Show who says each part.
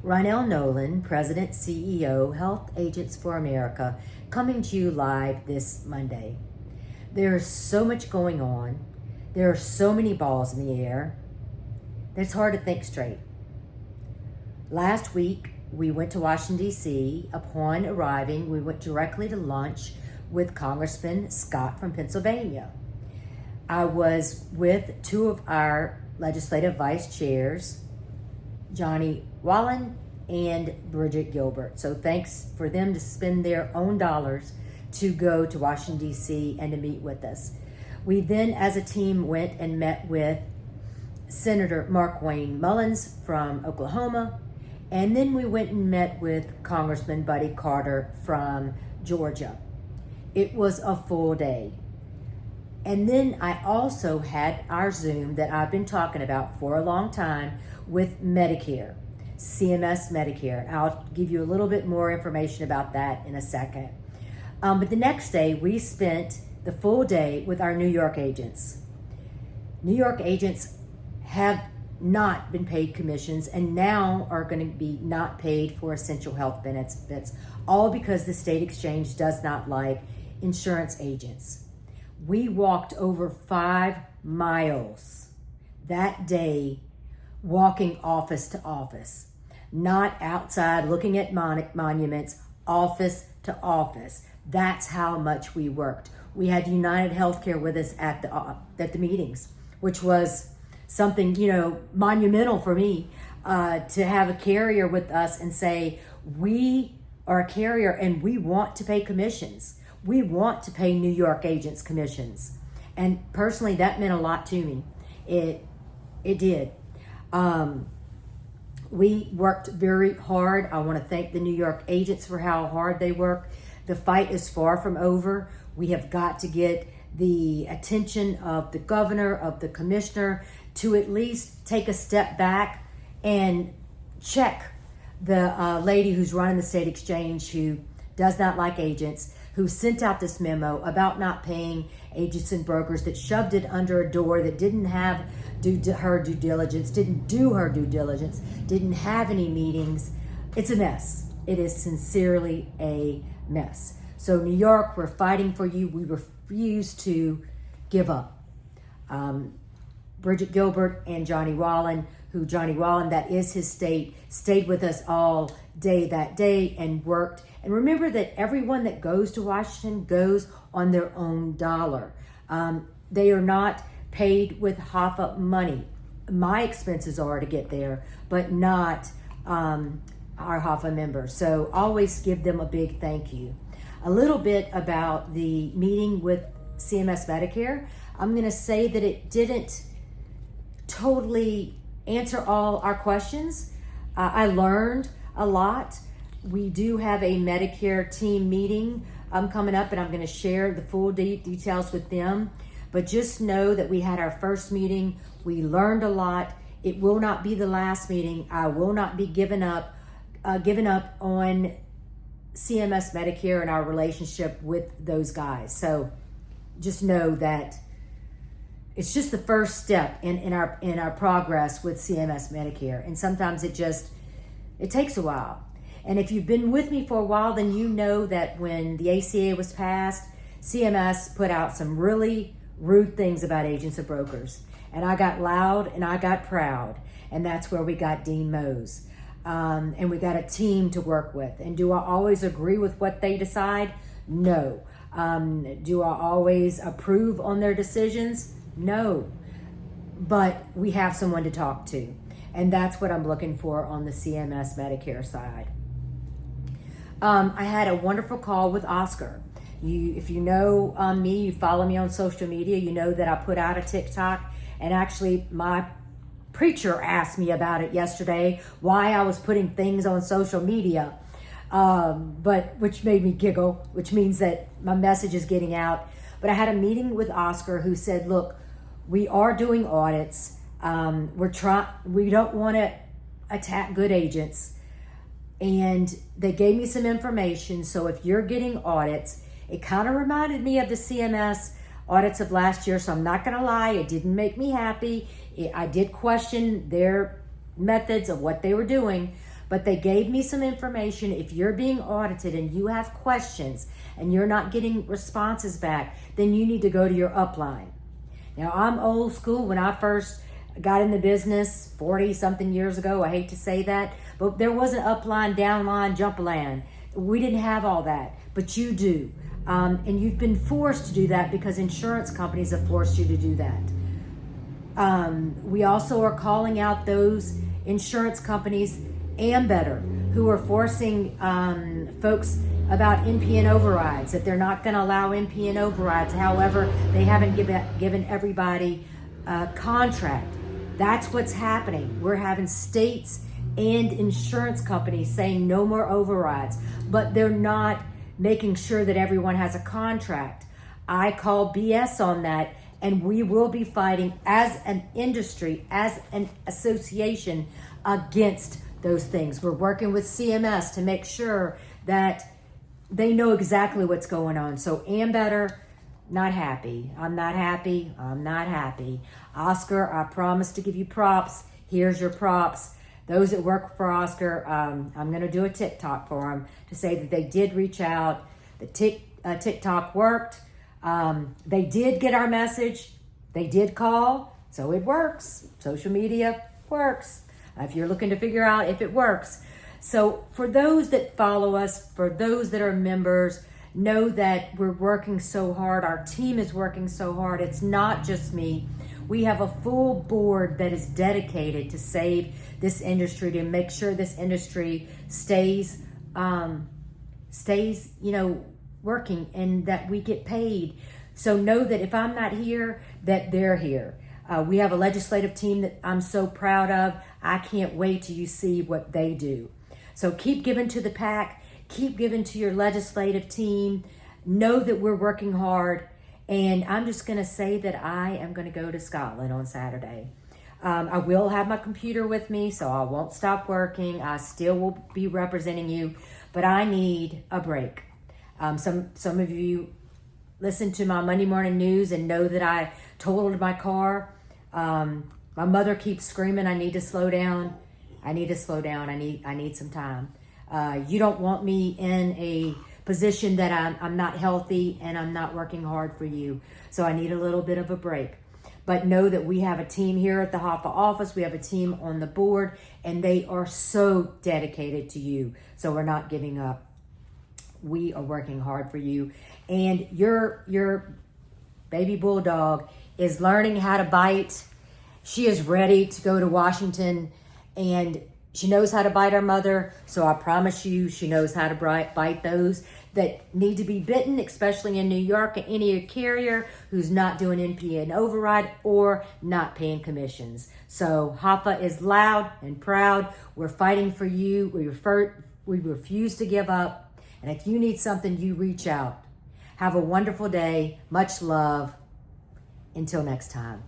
Speaker 1: Rynell Nolan, President, CEO, Health Agents for America, coming to you live this Monday. There's so much going on. There are so many balls in the air that it's hard to think straight. Last week, we went to Washington, D.C. Upon arriving, we went directly to lunch with Congressman Scott from Pennsylvania. I was with two of our legislative vice chairs, Johnny Wallen and Bridget Gilbert. So thanks for them to spend their own dollars to go to Washington, D.C. and to meet with us. We then, as a team, went and met with Senator Markwayne Mullins from Oklahoma, and then we went and met with Congressman Buddy Carter from Georgia. It was a full day. And then I also had our Zoom that I've been talking about for a long time with Medicare, CMS Medicare. I'll give you a little bit more information about that in a second. But the next day, we spent the full day with our New York agents. New York agents have not been paid commissions and now are going to be not paid for essential health benefits, all because the state exchange does not like insurance agents. We walked over 5 miles that day, walking office to office, not outside looking at monuments, office to office. That's how much we worked. We had United Healthcare with us at the meetings, which was something, monumental for me, to have a carrier with us and say, we are a carrier and we want to pay commissions. We want to pay New York agents commissions. And personally, that meant a lot to me. It did. We worked very hard. I want to thank the New York agents for how hard they work. The fight is far from over. We have got to get the attention of the governor, of the commissioner, to at least take a step back and check the lady who's running the state exchange, who does not like agents, who sent out this memo about not paying agents and brokers, that shoved it under a door, that didn't have her due diligence, didn't do her due diligence, didn't have any meetings. It's a mess. It is sincerely a mess. So New York, we're fighting for you. We refuse to give up. Bridget Gilbert and Johnny Wallen, that is his state, stayed with us all day that day and worked. And remember that everyone that goes to Washington goes on their own dollar. They are not paid with HAFA money. My expenses are to get there, but not our HAFA members. So always give them a big thank you. A little bit about the meeting with CMS Medicare. I'm going to say that it didn't totally answer all our questions. I learned a lot. We do have a Medicare team meeting coming up, and I'm going to share the full details with them. But just know that we had our first meeting. We learned a lot. It will not be the last meeting. I will not be giving up on CMS Medicare and our relationship with those guys. So just know that it's just the first step in our progress with CMS Medicare. And sometimes it takes a while. And if you've been with me for a while, then you know that when the ACA was passed, CMS put out some really rude things about agents and brokers. And I got loud and I got proud. And that's where we got Dean Mose. And we got a team to work with. And do I always agree with what they decide? No. Do I always approve on their decisions? No. But we have someone to talk to. And that's what I'm looking for on the CMS Medicare side. I had a wonderful call with Oscar. If you know me, you follow me on social media, you know that I put out a TikTok. And actually, my preacher asked me about it yesterday, why I was putting things on social media, which made me giggle, which means that my message is getting out. But I had a meeting with Oscar, who said, look, we are doing audits. We don't want to attack good agents. And they gave me some information. So if you're getting audits, it kind of reminded me of the CMS audits of last year. So I'm not going to lie, it didn't make me happy. I did question their methods of what they were doing, But they gave me some information. If you're being audited and you have questions and you're not getting responses back, then you need to go to your upline. Now, I'm old school. When I first got in the business 40 something years ago, I hate to say that, but there wasn't upline, downline, jump-a-line. We didn't have all that, but you do. And you've been forced to do that because insurance companies have forced you to do that. We also are calling out those insurance companies and better who are forcing folks about NPN overrides, that they're not going to allow NPN overrides. However, they haven't given everybody a contract. That's what's happening. We're having states and insurance companies saying no more overrides, but they're not making sure that everyone has a contract. I call BS on that, and we will be fighting as an industry, as an association, against those things. We're working with CMS to make sure that they know exactly what's going on. So Ambetter, not happy. I'm not happy. I'm not happy. Oscar, I promise to give you props. Here's your props. Those that work for Oscar, I'm going to do a TikTok for them to say that they did reach out. The TikTok worked. They did get our message. They did call. So it works. Social media works. If you're looking to figure out if it works. So for those that follow us, for those that are members, know that we're working so hard. Our team is working so hard. It's not just me. We have a full board that is dedicated to save this industry, to make sure this industry stays, working, and that we get paid. So know that if I'm not here, that they're here. We have a legislative team that I'm so proud of. I can't wait till you see what they do. So keep giving to the PAC. Keep giving to your legislative team. Know that we're working hard. And I'm just going to say that I am going to go to Scotland on Saturday. I will have my computer with me, so I won't stop working. I still will be representing you, but I need a break. Some of you listen to my Monday morning news and know that I totaled my car. My mother keeps screaming, I need to slow down. I need to slow down. I need some time. You don't want me in a position that I'm not healthy and I'm not working hard for you. So I need a little bit of a break. But know that we have a team here at the HAFA office. We have a team on the board, and they are so dedicated to you. So we're not giving up. We are working hard for you. And your baby bulldog is learning how to bite. She is ready to go to Washington, and she knows how to bite her mother. So I promise you, she knows how to bite those that need to be bitten, especially in New York, any carrier who's not doing NPN override or not paying commissions. So HAFA is loud and proud. We're fighting for you. We refuse to give up. And if you need something, you reach out. Have a wonderful day. Much love. Until next time.